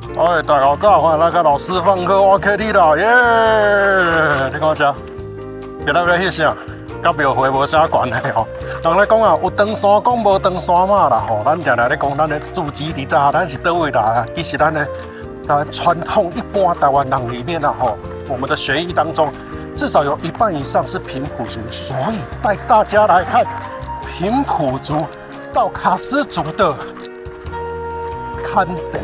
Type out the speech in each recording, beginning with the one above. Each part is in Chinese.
哎，大家早，欢迎来到老师放课挖 K T 啦，耶！你看这，今日要翕啥？甲庙会无啥关系吼。人咧讲啊，有登山讲无登山嘛啦吼。咱常常咧讲，咱的祖籍伫哪？咱是倒位啦？其实咱的传统一般台湾人里面啊吼，我们的学艺当中，至少有一半以上是平埔族，所以带大家来看平埔族到卡斯族的看灯。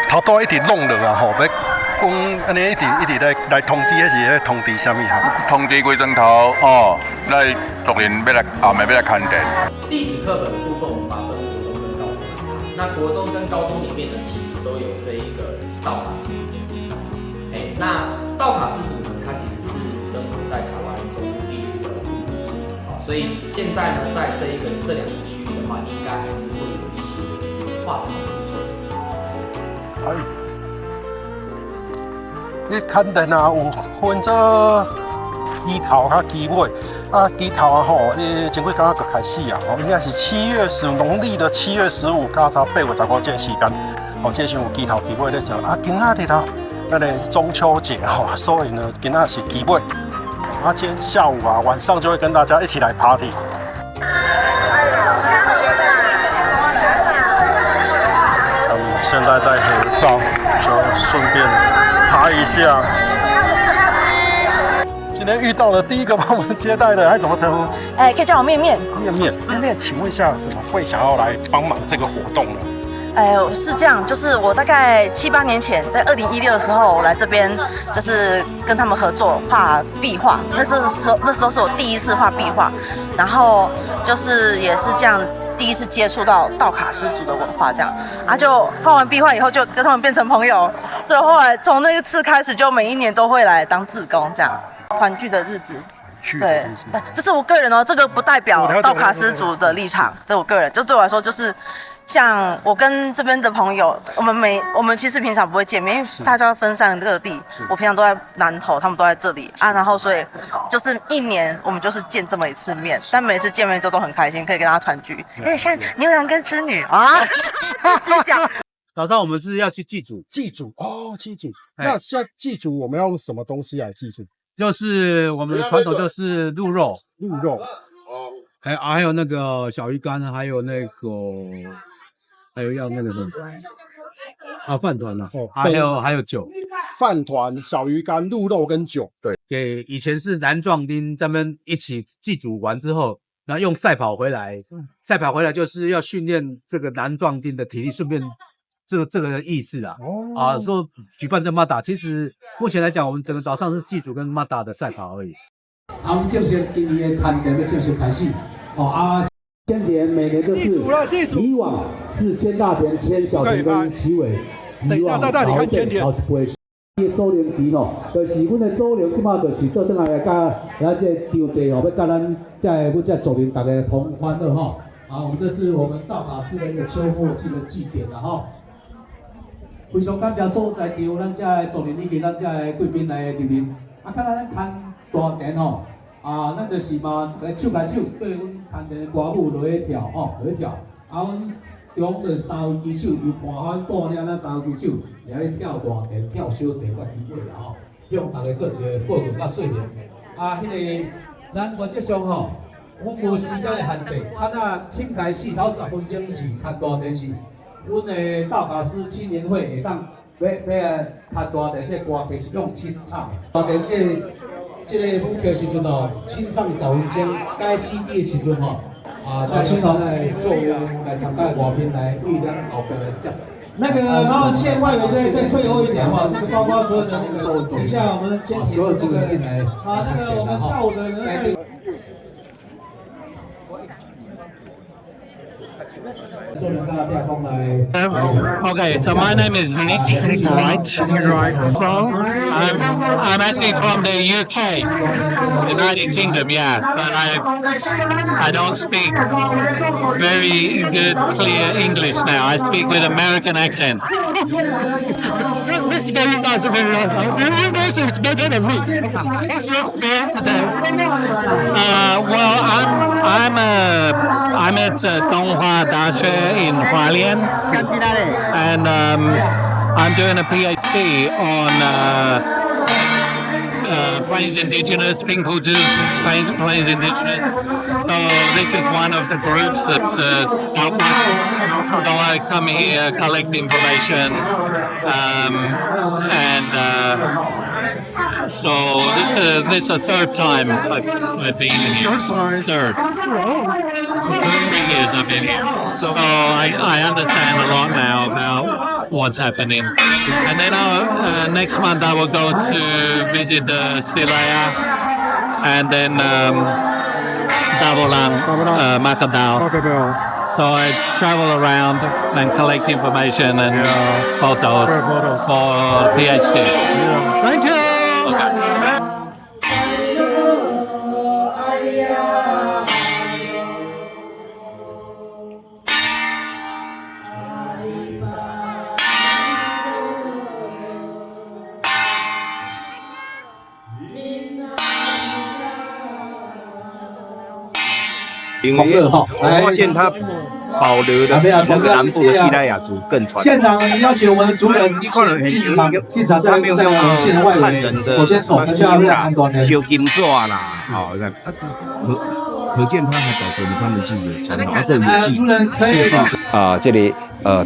头拄一直弄落啊吼，要讲安尼一直来通知，迄是通知啥物哈？通知几钟头哦，来族人要来后面要来看电。历史课本的部分，我们把分国中跟高中。那国中跟高中里面呢，其实都有这一个道卡斯族的记载。那道卡斯族呢，它其实是生活在台湾中部地区的平埔族所以现在呢，在这两个区域的话，应该还是会有一些文化的留存。你看灯啊，有分做鸡头甲鸡尾。鸡头啊吼，前几天就开始啊，应该是农历的7月15到8月15这时间，这时有鸡头鸡尾咧做。今仔日咱的中秋节所以呢，今仔是鸡尾。今天下午晚上就会跟大家一起来 party。现在在合照，就顺便拍一下。今天遇到了第一个帮我们接待的，还怎么称呼？可以叫我面面。面面，请问一下，怎么会想要来帮忙这个活动呢？是这样，就是我大概7、8年前，在2016的时候，我来这边就是跟他们合作画壁画。那时候是我第一次画壁画，然后就是也是这样。第一次接触到道卡斯族的文化，这样就画完壁画以后就跟他们变成朋友，所以后来从那一次开始，就每一年都会来当志工，这样团聚的日子。对，这是我个人这个不代表道卡斯族的立场，这我个人，就对我来说就是像我跟这边的朋友，我们其实平常不会见面，因为大家分散各地，我平常都在南投，他们都在这里然后所以就是一年我们就是见这么一次面，但每次见面就都很开心，可以跟大家团聚，有点像牛郎跟织女啊。继续讲。早上我们是要去祭祖，祭祖。那现在祭祖我们要用什么东西来祭祖？就是我们的传统就是鹿肉，还有那个小鱼干，还有要那个什么饭团还有酒，饭团、小鱼干、鹿肉跟酒。对，给以前是南壮丁咱们一起祭祖完之后，然后用赛跑回来就是要训练这个南壮丁的体力，顺便这个意思啦。说举办这马达，其实目前来讲，我们整个早上是祭祖跟马达的赛跑而已。我们正式今年的看灯的正式开始。千田每年都是以往是牵大田、牵小田跟旗尾，以往老一辈会祖灵旗就是阮的祖灵，即马就是倒转来甲咱这场地要甲咱这祖灵大家同欢乐我们这是我们道卡斯的一个秋末季的祭典非常感谢所在场咱这的族人以及咱这的贵宾来入面。看咱看大田咱就是嘛，手来手对阮看田的歌舞落去跳落去跳。阮中就3位旗手，由盘番带领咱3位旗手，来咧跳大田、跳小田、甲旗尾向大家做一个报告甲说明。咱原则上阮无时间的限制，请开4头10分钟是看大田是。阮的道卡斯青年会会当要来看大田，这歌曲是用清唱的。大田这个舞曲时阵清唱10分钟，改 CD 的时阵在清唱来作为来参加外宾来为咱后边来讲。然后线外围再退后一点包括所有的等一下我们先所有这个进来。我们道的 Okay, so my name is Nick Wright. I'm actually from the UK, United Kingdom, yeah, but I don't speak very good, clear English now. I speak with American accent. This very nice, very nice. Your voice is better than me. What's your fear today? Well, I'm at Donghua Daxue in Hualien, and I'm doing a PhD on Plains Indigenous, Pingpuzu Plains Indigenous. So this is one of the groups that help us. So I come here, collect information, and so this is the third time I've been here. Third. 3 years I've been here. So I understand a lot now about what's happening. And then next month I will go to visit the Silaya and then Dabolang, Macadao. So I travel around and collect information and photos for PhD. Thank you. Okay. 因为我发现它保留的比那个南部的西拉雅族更传统。现场邀请我们的族人进场，在现场外围，首先手就要安端的修金爪啦，好，你看，可见它还保存了他们自己的传统。族人可以这里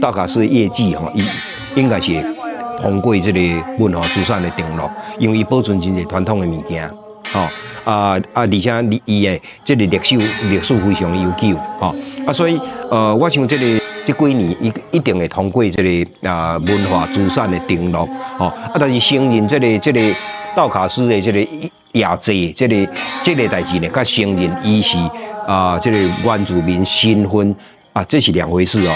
大卡是业绩哈，应该是通过这个文化资产的登录，因为伊保存真侪传统的物件，而且伊的这个历史非常悠久，所以我想这几年一定会通过这个文化资产的登录，但是承认这个道卡斯的这个亚济这个代志呢，甲承认伊是这个原住民身份这是两回事哦。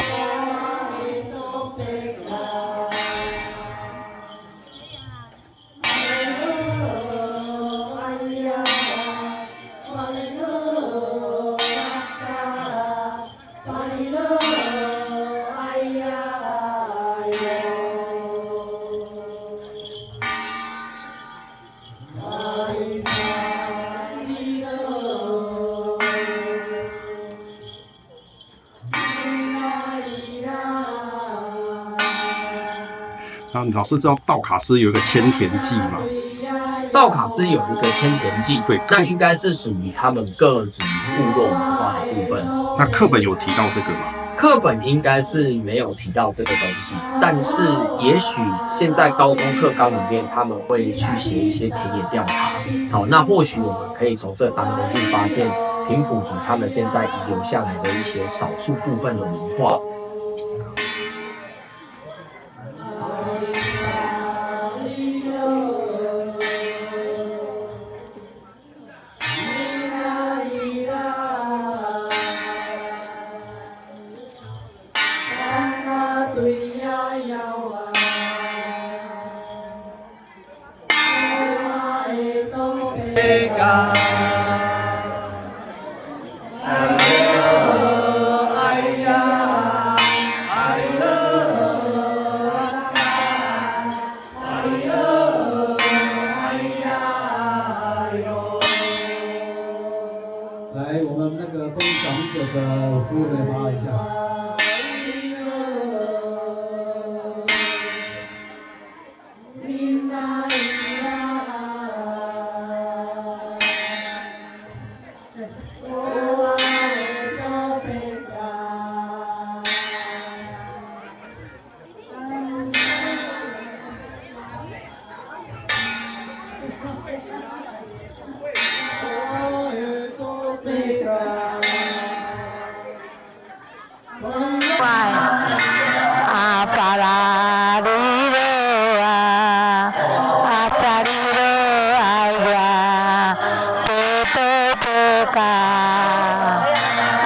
那老师知道道卡斯有一个千田记吗？道卡斯有一个千田记，对，那应该是属于他们各族部落文化的部分。那课本有提到这个吗？课本应该是没有提到这个东西，但是也许现在高中课纲里面他们会去写一些田野调查。好，那或许我们可以从这当中去发现平埔族他们现在遗留下来的一些少数部分的文化。来，我们那个公益小红者的服务人员发一下。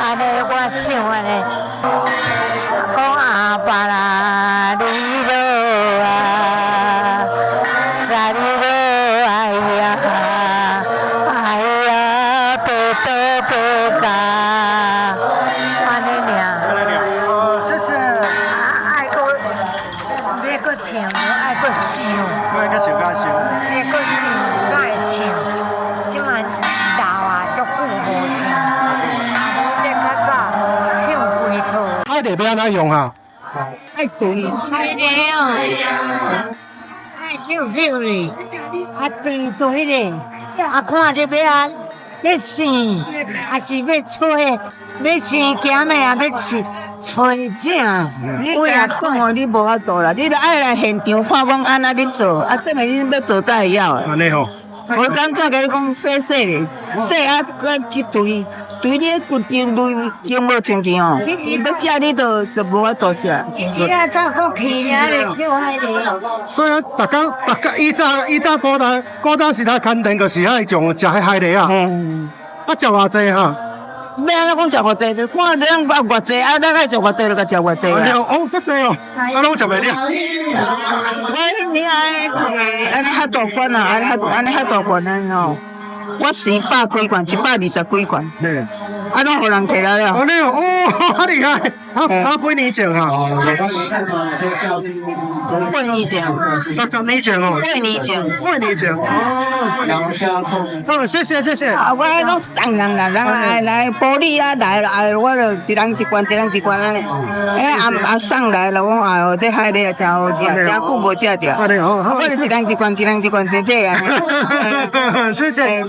安尼我唱安尼。要安怎用啊？爱对，爱的哦，爱救哩，啊对对嘞，啊看着要啊，要生，还是要吹，要生咸的啊，要吃。吹正，我也讲哦，你无法度啦，你著爱来现场看讲安那你做，啊，等下你要做才会晓的。安尼吼。我刚才甲你讲洗咧，洗啊，搁去对你骨精类精无清气吼，要食你就无法度食。你啊，早过去了咧，叫海咧。所以大家以早古早时代垦丁就是遐种食迄海蛎啊，啊食偌济哈。要安怎讲食偌济？就看咱偌济，啊，咱爱食偌济就甲食偌济啊。哦，这济哦，啊，拢食袂了。我你安尼遐大罐啊，安尼遐大罐安吼，我生100几罐，120几罐。啊，拢互人摕来了。哦，你哦，好厉害！差几年前哈。过年前，60年前哦。过年前。哦，谢谢。啊，我拢送人啦，人来玻璃啊来了，我就一人一罐安尼。啊送来了，我哎哟，这海蛎真好食，真久无食着。我就一人一罐摕摕啊。谢谢。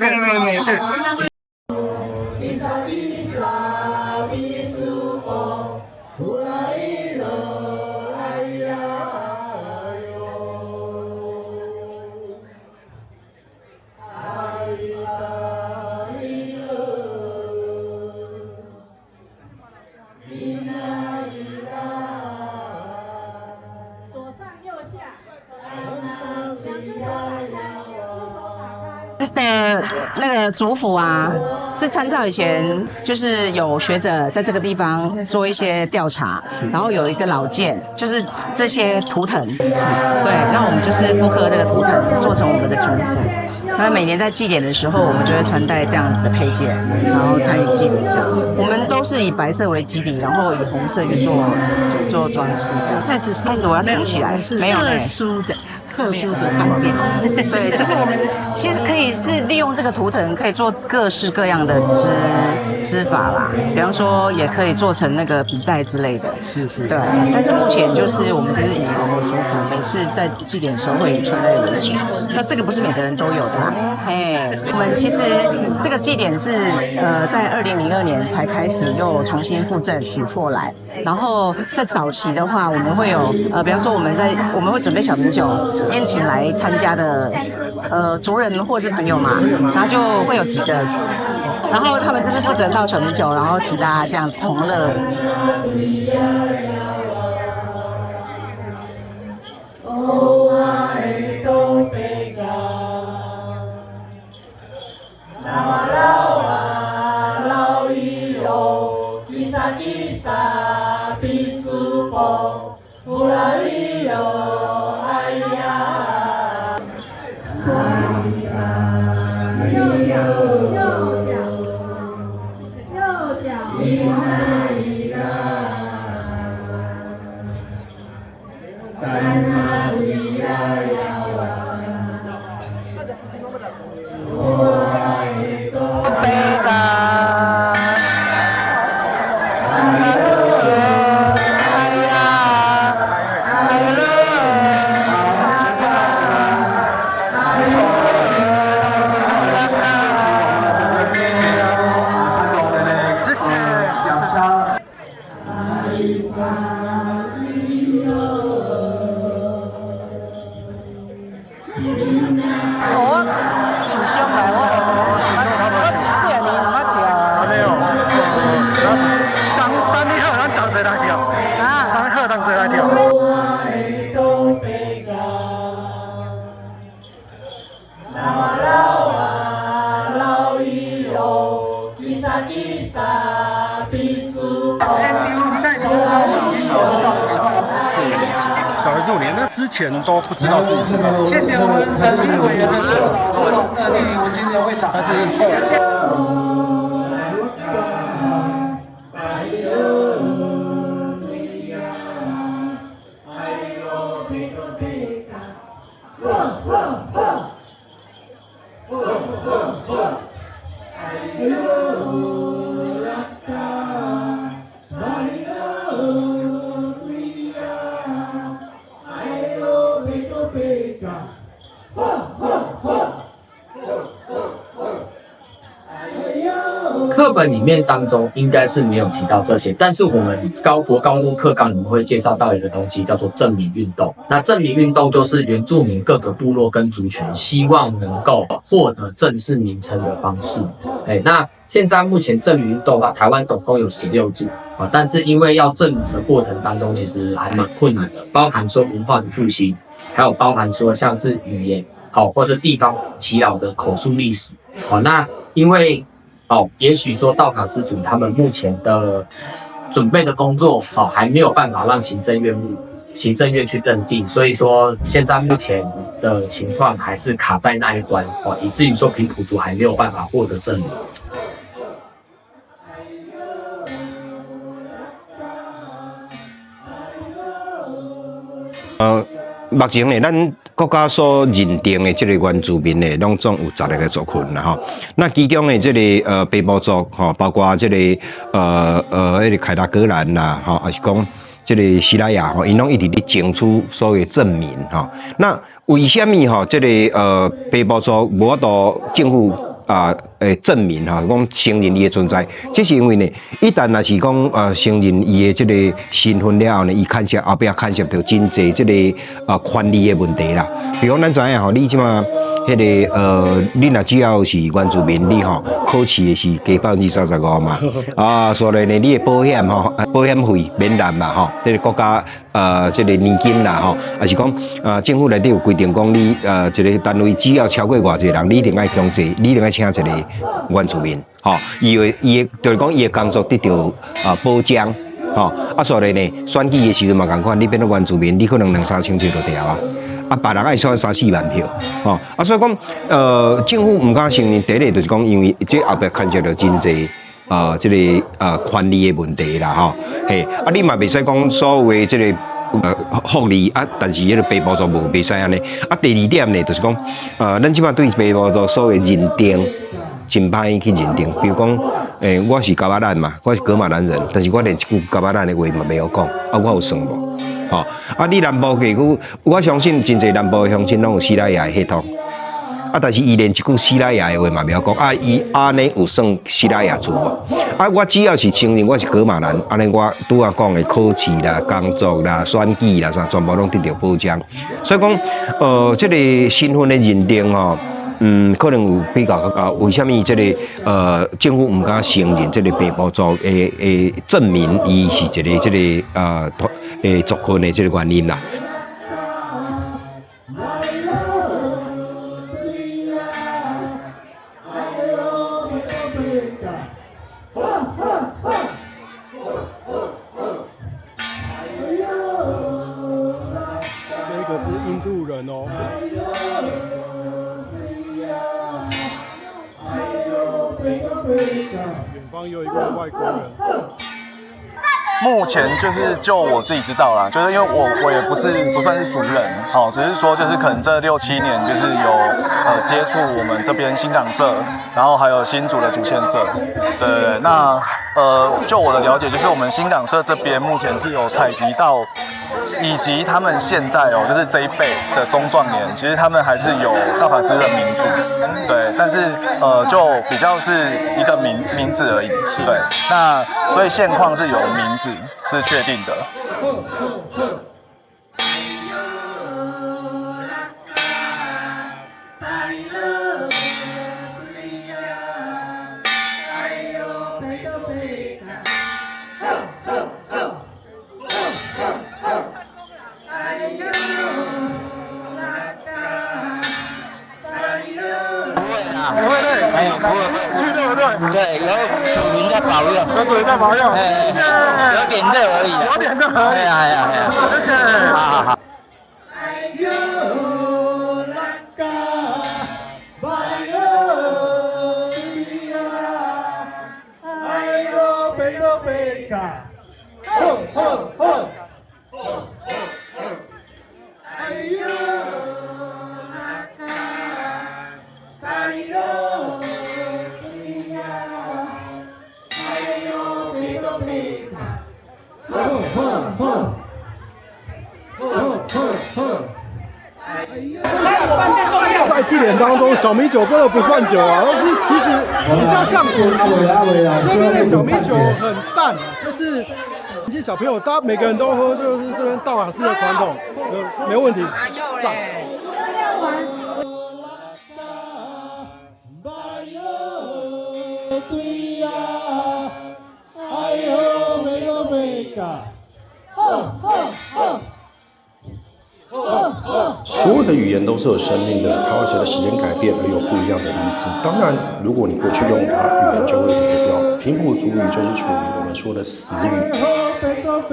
的那个主府啊，是参照以前就是有学者在这个地方做一些调查，然后有一个老件，就是这些图腾，对，那我们就是复刻这个图腾做成我们的主府。那每年在祭典的时候，我们就会穿戴这样子的配件，然后参与祭典这样子。我们都是以白色为基底，然后以红色去做装饰这样。筷子我要藏起来，没有特殊的。特殊的方便，对，其实我们可以是利用这个图腾，可以做各式各样的织法啦，比方说也可以做成那个笔袋之类的，是，对。但是目前就是我们就是以我们主府每次在祭典的时候会以穿戴为主，那这个不是每个人都有的啦。我们其实这个祭典是在2002年才开始又重新复振取货来，然后在早期的话，我们会有比方说我们会准备小米酒。宴请来参加的族人或是朋友嘛，然后就会有几个，然后他们就是负责倒小米酒，然后请大家这样子同乐。小孩子5年，那之前都不知道自己是。谢谢我们审议委员的指导，是我们的莅临我们今天的会场。但是后来。Hallelujah. 课本里面当中应该是没有提到这些，但是我们高中课纲里面会介绍到一个东西叫做正民运动。那正民运动就是原住民各个部落跟族群希望能够获得正式名称的方式。那现在目前正民运动台湾总共有16组啊，但是因为要正名的过程当中，其实还蛮困难的，包含说文化的复兴，还有包含说像是语言或是地方耆老的口述历史。那因为也许说道卡斯族他们目前的准备的工作还没有办法让行政院去认定，所以说现在目前的情况还是卡在那一关以至于说平埔族还没有办法获得正名。目前呢，咱国家所认定的这个原住民呢，拢总有12个族群啦吼。那其中的这个北部族吼，包括这个迄个凯达格兰啦吼，还是讲这个西拉雅吼，因拢一直咧争取所谓正名吼。那为什么吼这个北部族无到政府证明哈，讲承认伊的存在，这是因为呢，一旦若是讲承认伊的这个身份了后呢，伊牵涉后壁牵涉到真济这个权利的问题啦。比如咱知影吼，你即马迄个你若只要是原住民，你吼考试的是加35%嘛，所以呢，你的保险吼，保险费免纳嘛吼，这个国家这个年金啦吼，还是讲政府内底有规定讲你一个单位只要超过偌济人，你一定爱强制，你一定爱请一个原住民，伊就是讲伊的工作得到保障，所以呢，选举的时阵嘛共款，你变做原住民，你可能2-3千票就掉别人爱选3-4万票，所以讲政府唔敢承认，第一个就是讲，因为这后壁牵涉到真济这个权利的问题啦，你嘛袂使讲所有的这个福利但是迄个北部族无袂使安尼。第二点呢，就是讲咱即摆对北部族所谓认定真歹去认定，比如讲我是噶巴兰嘛，我是噶玛兰人，但是我连一句噶巴兰的话嘛袂晓讲，我有算无？你南部地区，我相信真侪南部的乡亲拢有西拉雅的系统，但是伊连一句西拉雅的话嘛袂晓讲，伊安尼有算西拉雅族无？我只要是承认我是噶玛兰，安尼我拄仔讲的考试啦、工作啦、选举啦啥，全部拢得到保障。所以讲，这个身份的认定可能有比较为什么这个政府唔敢承认这个北部族的证明伊是一个这个族群的这个原因啦。这个是印度人哦。远方有一个外国人。目前就我自己知道啦，就是因为我也不算是族人，只是说就是可能这6-7年就是有接触我们这边新党社，然后还有新竹的竹县社，对，那就我的了解，就是我们新党社这边目前是有采集到，以及他们现在就是这一辈的中壮年，其实他们还是有道卡斯的名字，对，但是就比较是一个名字而已，对，那所以现况是有名字是确定的。对，有主人在保佑，有主人在保佑，谢谢。有点热而已，有点热而已。哎呀，谢谢。好。在这里当中，小米酒真的不算酒啊，但是其实比较像果汁。这边的小米酒很淡，就是年轻小朋友，每个人都喝，就是这边道卡斯的传统，没问题，赞。所有的语言都是有生命的，它会随着时间改变而有不一样的意思。当然，如果你不去用它，语言就会死掉。平埔族语就是处于我们说的死语。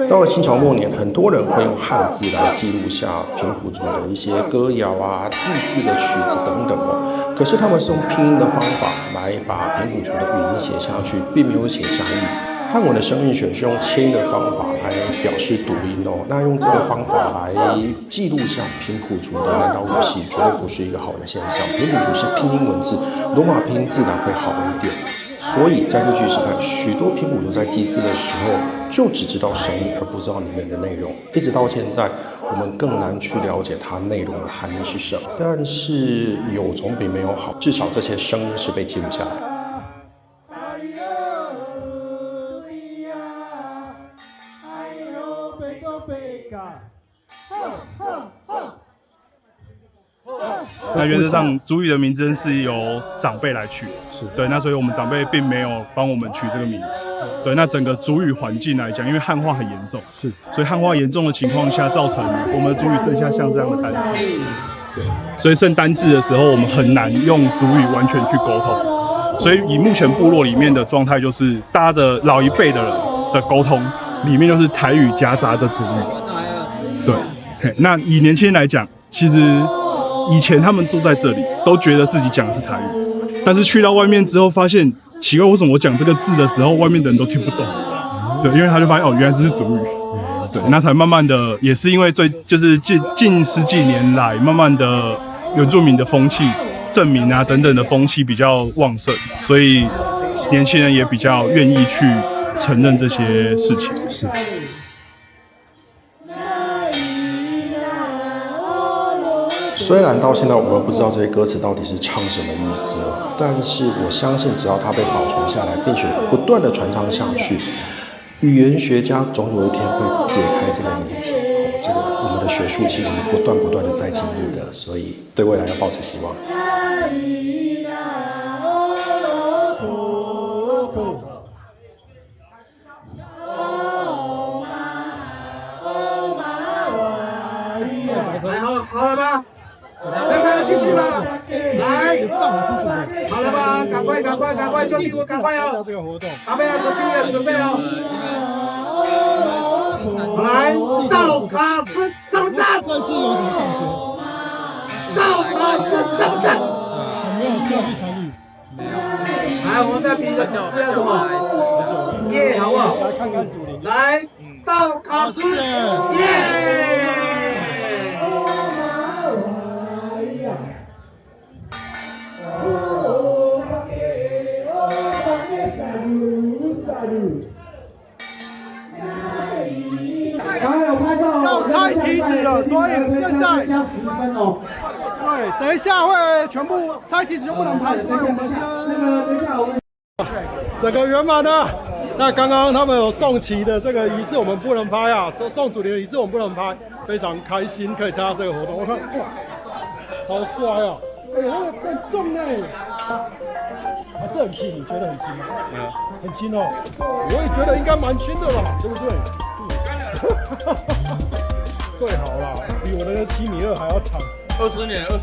到了清朝末年，很多人会用汉字来记录下平埔族的一些歌谣啊、祭祀的曲子等等哦。可是他们是用拼音的方法来把平埔族的语音写下去，并没有写下意思。汉文的声韵选是用切音的方法来表示读音哦，那用这个方法来记录下平埔族的南岛语系，绝对不是一个好的现象。平埔族是拼音文字，罗马拼音自然会好一点。所以在日据时代，许多平埔族在祭祀的时候就只知道声音，而不知道里面的内容。一直到现在，我们更难去了解它内容的含义是什么。但是有总比没有好，至少这些声音是被记录下来。那原则上，族语的名称是由长辈来取，是对。那所以我们长辈并没有帮我们取这个名字，对。那整个族语环境来讲，因为汉化很严重，是，所以汉化严重的情况下，造成我们的族语剩下像这样的单字，对。所以剩单字的时候，我们很难用族语完全去沟通。所以以目前部落里面的状态，就是大家的老一辈的人的沟通里面，就是台语夹杂着族语，对。那以年轻人来讲，其实以前他们住在这里，都觉得自己讲的是台语，但是去到外面之后，发现奇怪，为什么我讲这个字的时候，外面的人都听不懂？对，因为他就发现哦，原来这是族语。对，那才慢慢的，也是因为就是近十几年来，慢慢的原住民的风气、证明啊等等的风气比较旺盛，所以年轻人也比较愿意去承认这些事情。是。虽然到现在我们不知道这些歌词到底是唱什么意思，但是我相信只要它被保存下来，并且不断的传唱下去，语言学家总有一天会解开这个谜题。这个我们的学术其实是不断的在进步的，所以对未来要抱持希望。好了吧？能看得进去吗？来，好了吧？赶快，兄弟，赶快哦！阿妹要准备哦！来，道卡斯怎么站？这次有什么感觉？道卡斯怎么站？没有教育参与。来，我们再比个姿势要什么？耶，好不好？来看看主林。来，道卡斯，耶！要拆旗子了，所以现在加10分哦。对，等一下会全部拆旗子就不能拍，所以我们等一下我们整个圆满了。那刚刚他们有送旗的这个仪式我们不能拍啊，送主题的仪式我们不能拍，非常开心可以参加这个活动。我看哇，超帅啊！哎，那个更重呢，还是很轻，你觉得很轻吗？很轻哦，我也觉得应该蛮轻的吧，对不对？最好啦，比我的7.2米还要长。20年哦，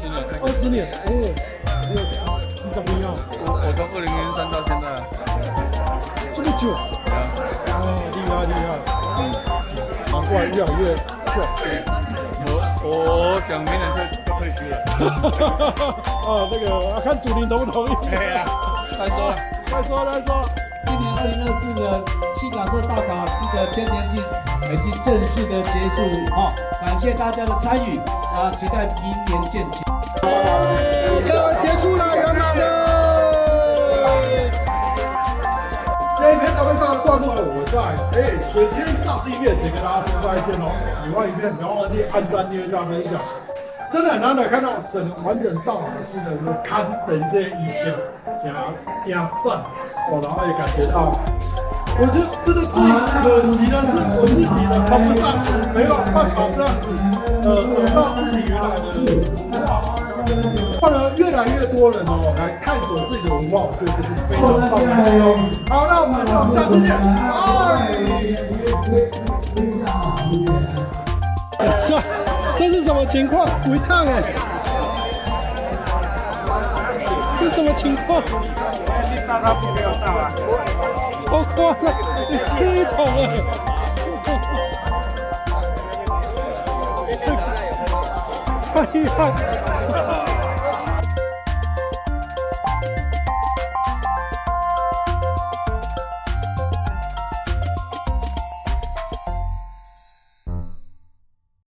你怎么样？我从2003到现在，这么久，厉害，难怪越来越壮。我想明年就退休了。那个看主林同不同意？对啊，再说。今年2024的西港社大卡斯的千年庆已经正式的结束感谢大家的参与，期待明年见。结束了，圆满的。这一篇到这个段落，我在水天上地面，请跟大家说再见哦。喜欢影片不要忘记按赞、订阅、加分享。真的很难得看到完整道法师的这个看等这些意象，加赞哦，然后也感觉到，我觉得真的最可惜的是我自己的爬不上去，没有办法这样子，走到自己原来的文化。换了越来越多人哦来探索自己的文化，我觉得这是非常棒的事哦。好，那我们就下次见，这是什么情况？回烫哎，这是什么情况？到他没有到啊，好夸了，你7桶哎，太厉害！